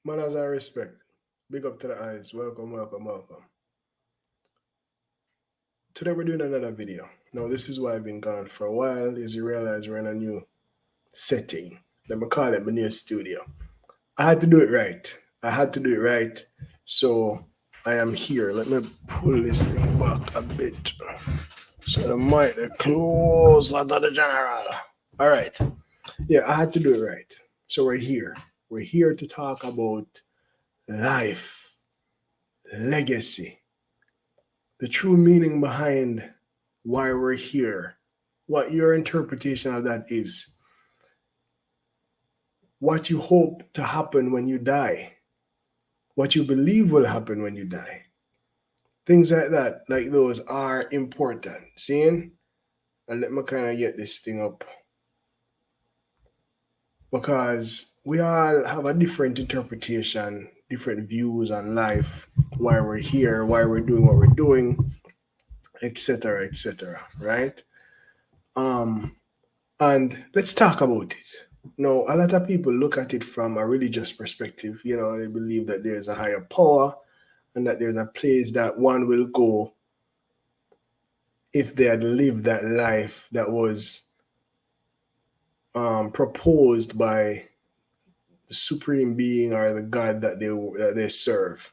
Manners and respect. Big up to the eyes. Welcome, welcome, welcome. Today we're doing another video. Now this is why I've been gone for a while. As you realize we're in a new setting. Let me call it my new studio. I had to do it right. I had to do it right. So I am here. Let me pull this thing back a bit. So the mic is closer to the general. All right. Yeah, I had to do it right. So we're here. We're here to talk about life, legacy, the true meaning behind why we're here, what your interpretation of that is, what you hope to happen when you die, what you believe will happen when you die. Things like that, like those, are important. Seeing? And let me kind of get this thing up. Because we all have a different interpretation, different views on life, why we're here, why we're doing what we're doing, etc., etc., right? Um, and let's talk about it. Now, a lot of people look at it from a religious perspective. You know, they believe that there's a higher power and that there's a place that one will go if they had lived that life that was proposed by the supreme being or the God that they serve.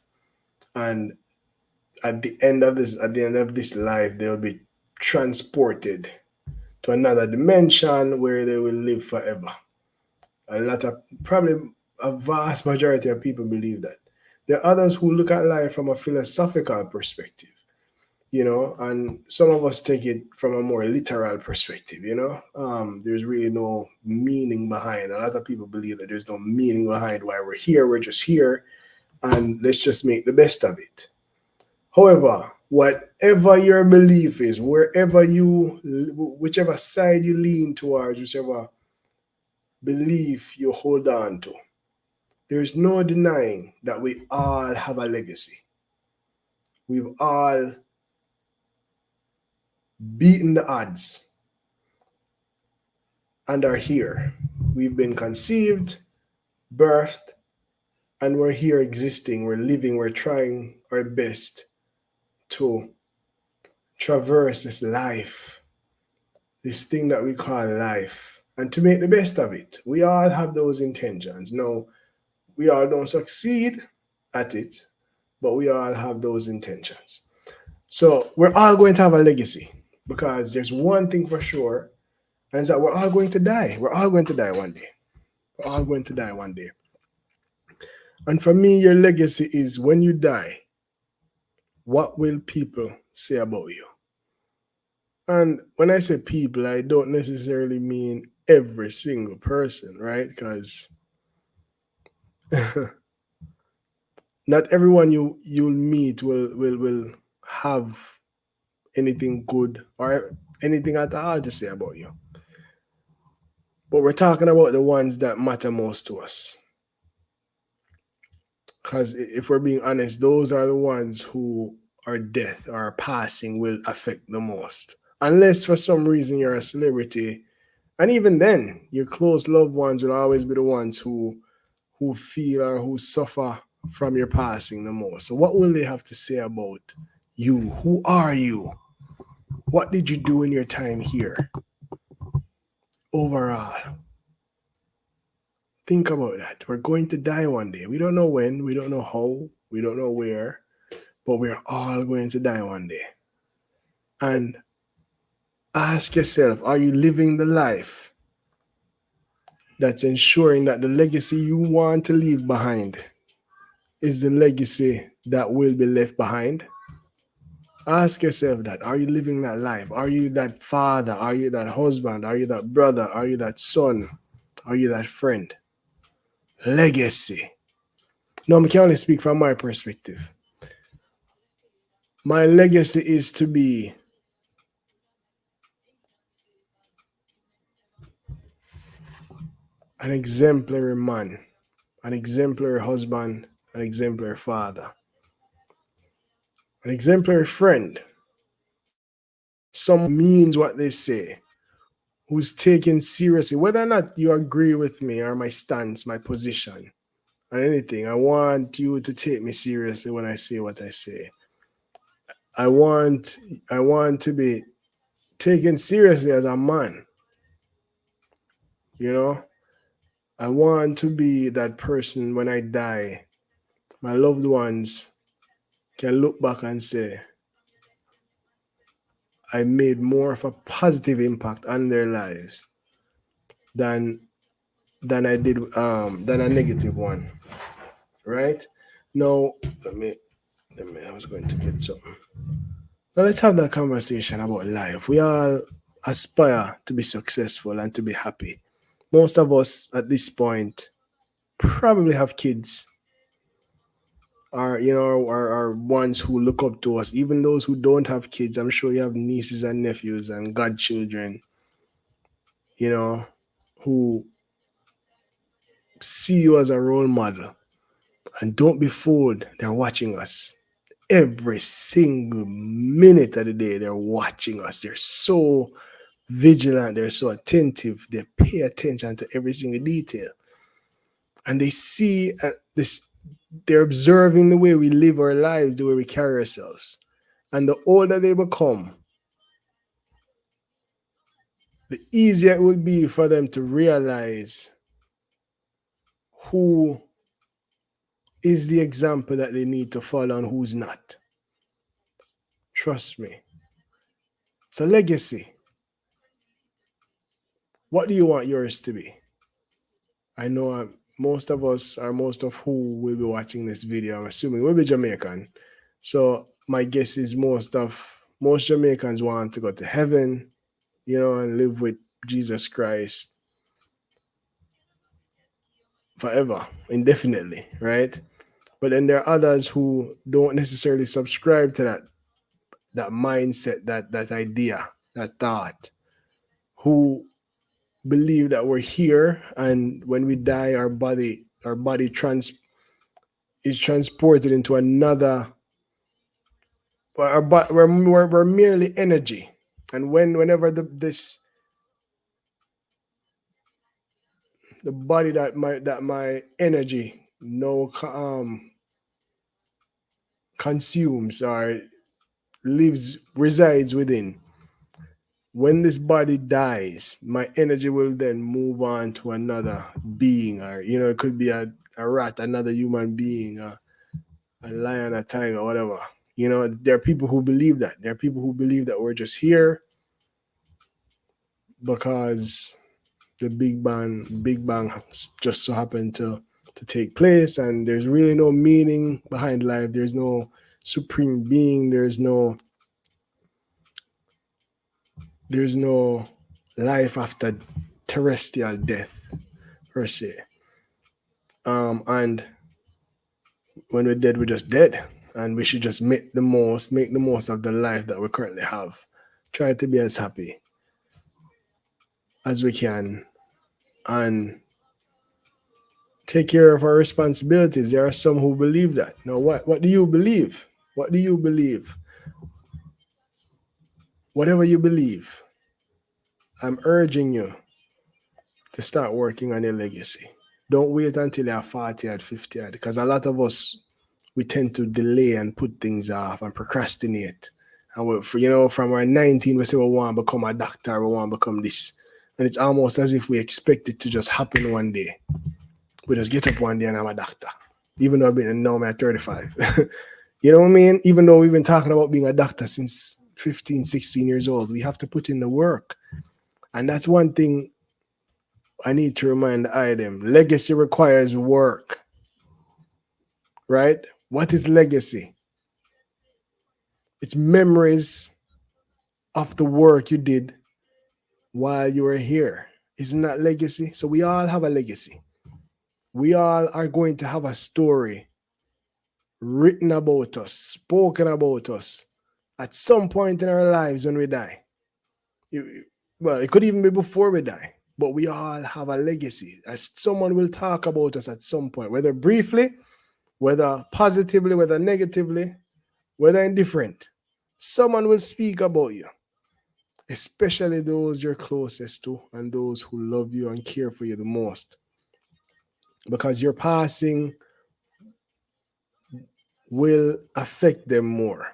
And at the end of this life, they'll be transported to another dimension where they will live forever. Probably a vast majority of people believe that. There are others who look at life from a philosophical perspective, and some of us take it from a more literal perspective. There's really no meaning behind. A lot of people believe that there's no meaning behind why we're here. We're just here, and let's just make the best of it. However, whatever your belief is, whichever side you lean towards, whichever belief you hold on to, there's no denying that we all have a legacy. We've all beaten the odds and are here. We've been conceived, birthed, and we're here existing. We're living. We're trying our best to traverse this life, this thing that we call life, and to make the best of it. We all have those intentions. No, we all don't succeed at it, but we all have those intentions. So we're all going to have a legacy, because there's one thing for sure, and it's that we're all going to die. We're all going to die one day. We're all going to die one day. And for me, your legacy is, when you die, what will people say about you? And when I say people, I don't necessarily mean every single person, right? Because not everyone you'll meet will have anything good or anything at all to say about you. But we're talking about the ones that matter most to us. Because if we're being honest, those are the ones who our death or our passing will affect the most. Unless for some reason you're a celebrity. And even then, your close loved ones will always be the ones who feel or who suffer from your passing the most. So what will they have to say about you? Who are you? What did you do in your time here? Overall. Think about that. We're going to die one day. We don't know when, we don't know how, we don't know where, but we're all going to die one day. And ask yourself, are you living the life that's ensuring that the legacy you want to leave behind is the legacy that will be left behind? Ask yourself that. Are you living that life? Are you that father? Are you that husband? Are you that brother? Are you that son? Are you that friend? Legacy. No, I can only speak from my perspective. My legacy is to be an exemplary man, an exemplary husband, an exemplary father, an exemplary friend. Someone means what they say, who's taken seriously, whether or not you agree with me or my stance, my position. or anything. I want you to take me seriously when I say what I say. I want I want to be taken seriously as a man. You know, I want to be that person when I die. My loved ones can look back and say, I made more of a positive impact on their lives than I did than a negative one. Right? Now, I was going to get something. Now let's have that conversation about life. We all aspire to be successful and to be happy. Most of us at this point probably have kids, are are ones who look up to us. Even those who don't have kids, I'm sure you have nieces and nephews and godchildren, you know, who see you as a role model. And don't be fooled, they're watching us. Every single minute of the day, they're watching us. They're so vigilant, they're so attentive, they pay attention to every single detail. And they see this, they're observing the way we live our lives, the way we carry ourselves. And the older they become, the easier it will be for them to realize who is the example that they need to follow and who's not. Trust me. It's a legacy. What do you want yours to be? I know most of us, or most of who will be watching this video, I'm assuming will be Jamaican. So my guess is most Jamaicans want to go to heaven, and live with Jesus Christ forever, indefinitely, right? But then there are others who don't necessarily subscribe to that mindset, that idea, that thought, who believe that we're here and when we die, our body is transported into another. We're merely energy, and whenever the body that my energy no consumes or resides within. When this body dies, my energy will then move on to another being, or it could be a rat, another human being, a lion, a tiger, whatever. There are people who believe that. There are people who believe that we're just here because the Big Bang just so happened to take place, and there's really no meaning behind life. There's no supreme being. There's no life after terrestrial death per se. And when we're dead, we're just dead, and we should just make the most of the life that we currently have. Try to be as happy as we can, and take care of our responsibilities. There are some who believe that. Now, what do you believe? What do you believe? Whatever you believe, I'm urging you to start working on your legacy. Don't wait until you're 40 or 50, because a lot of us, we tend to delay and put things off and procrastinate. And from our 19, we say we want to become a doctor, we want to become this. And it's almost as if we expect it to just happen one day. We just get up one day and I'm a doctor, even though I've been now I'm at 35. You know what I mean? Even though we've been talking about being a doctor since 15, 16 years old, we have to put in the work. And that's one thing I need to remind them. Legacy requires work, right? What is legacy? It's memories of the work you did while you were here. Isn't that legacy? So we all have a legacy. We all are going to have a story written about us, spoken about us at some point in our lives when we die. Well, it could even be before we die, but we all have a legacy. As someone will talk about us at some point, whether briefly, whether positively, whether negatively, whether indifferent. Someone will speak about you, especially those you're closest to and those who love you and care for you the most. because your passing will affect them more.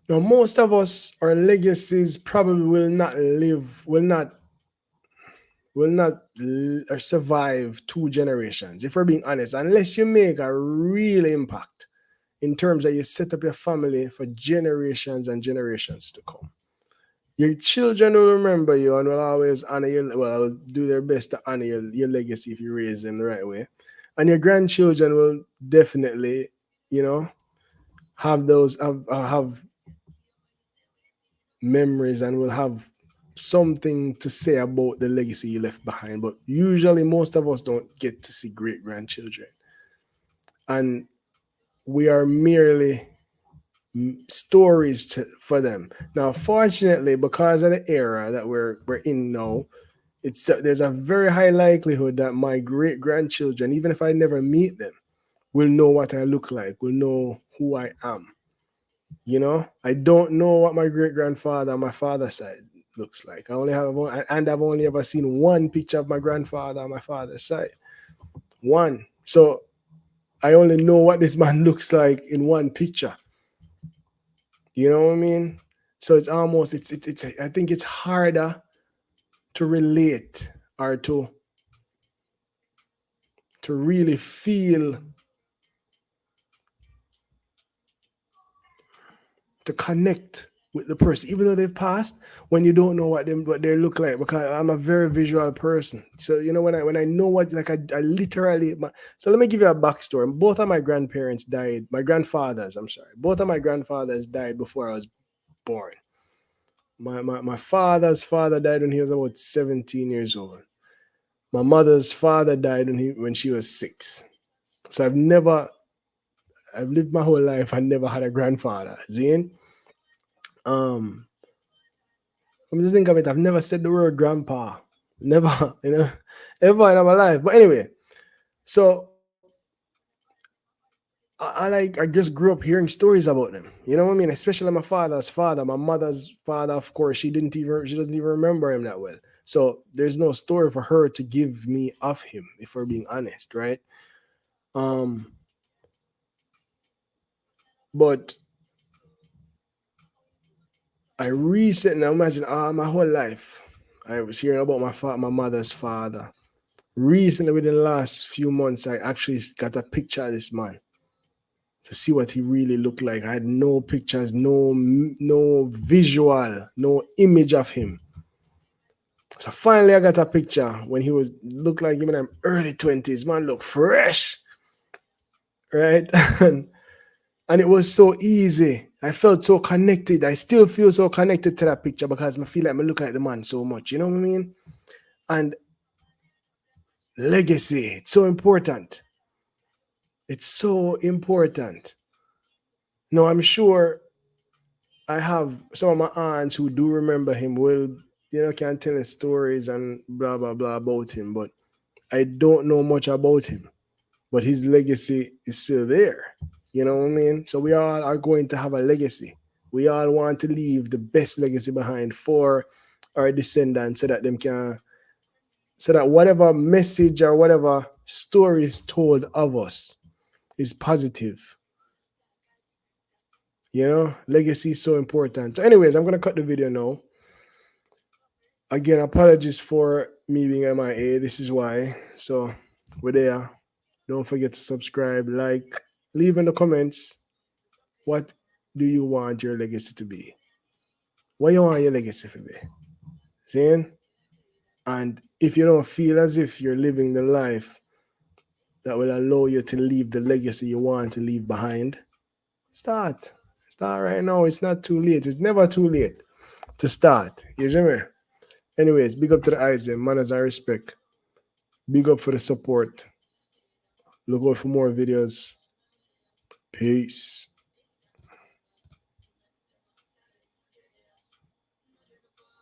Now, most of us, our legacies probably will not or survive 2 generations, if we're being honest, unless you make a real impact in terms of you set up your family for generations and generations to come. Your children will remember you and will always honor you. Well, do their best to honor your legacy if you raise them the right way. And your grandchildren will definitely, have those have memories and will have something to say about the legacy you left behind. But usually, most of us don't get to see great grandchildren, and we are merely stories for them. Now, fortunately, because of the era that we're in now, there's a very high likelihood that my great grandchildren, even if I never meet them, will know what I look like, will know who I am. I don't know what my great grandfather on my father's side looks like. I've only ever seen one picture of my grandfather on my father's side. One. So I only know what this man looks like in one picture. You know what I mean? So it's almost it's I think it's harder to relate or to really feel, to connect with the person, even though they've passed, when you don't know what they look like. Because I'm a very visual person. So when I know what, like, I literally. So let me give you a backstory. Both of my grandparents died. My grandfathers, I'm sorry. Both of my grandfathers died before I was born. My father's father died when he was about 17 years old. My mother's father died when she was 6. So I've lived my whole life and never had a grandfather. Zane. I'm just think of it. I've never said the word grandpa. Never, ever in my life. But anyway, so I just grew up hearing stories about them. You know what I mean? Especially my father's father, my mother's father. Of course, she doesn't even remember him that well. So there's no story for her to give me of him, if we're being honest, right? But I recently, imagine, my whole life, I was hearing about my mother's father. Recently, within the last few months, I actually got a picture of this man to see what he really looked like. I had no pictures, no visual, no image of him. So finally, I got a picture when he looked like him in his early 20s. Man, looked fresh, right? And it was so easy. I felt so connected. I still feel so connected to that picture because I feel like I look like the man so much. You know what I mean? And legacy, it's so important. It's so important. No, I'm sure I have some of my aunts who do remember him, can tell us stories and blah, blah, blah about him, but I don't know much about him. But his legacy is still there. You know what I mean? So we all are going to have a legacy. We all want to leave the best legacy behind for our descendants so that whatever message or whatever story is told of us is positive. Legacy is so important. So anyways, I'm going to cut the video now. Again, apologies for me being MIA. This is why. So we're there. Don't forget to subscribe, like, leave in the comments. What do you want your legacy to be? What you want your legacy to be? Seeing? And if you don't feel as if you're living the life that will allow you to leave the legacy you want to leave behind, start. Start right now. It's not too late. It's never too late to start. You see me? Anyways, big up to the eyes, manners and respect. Big up for the support. Look out for more videos. Peace.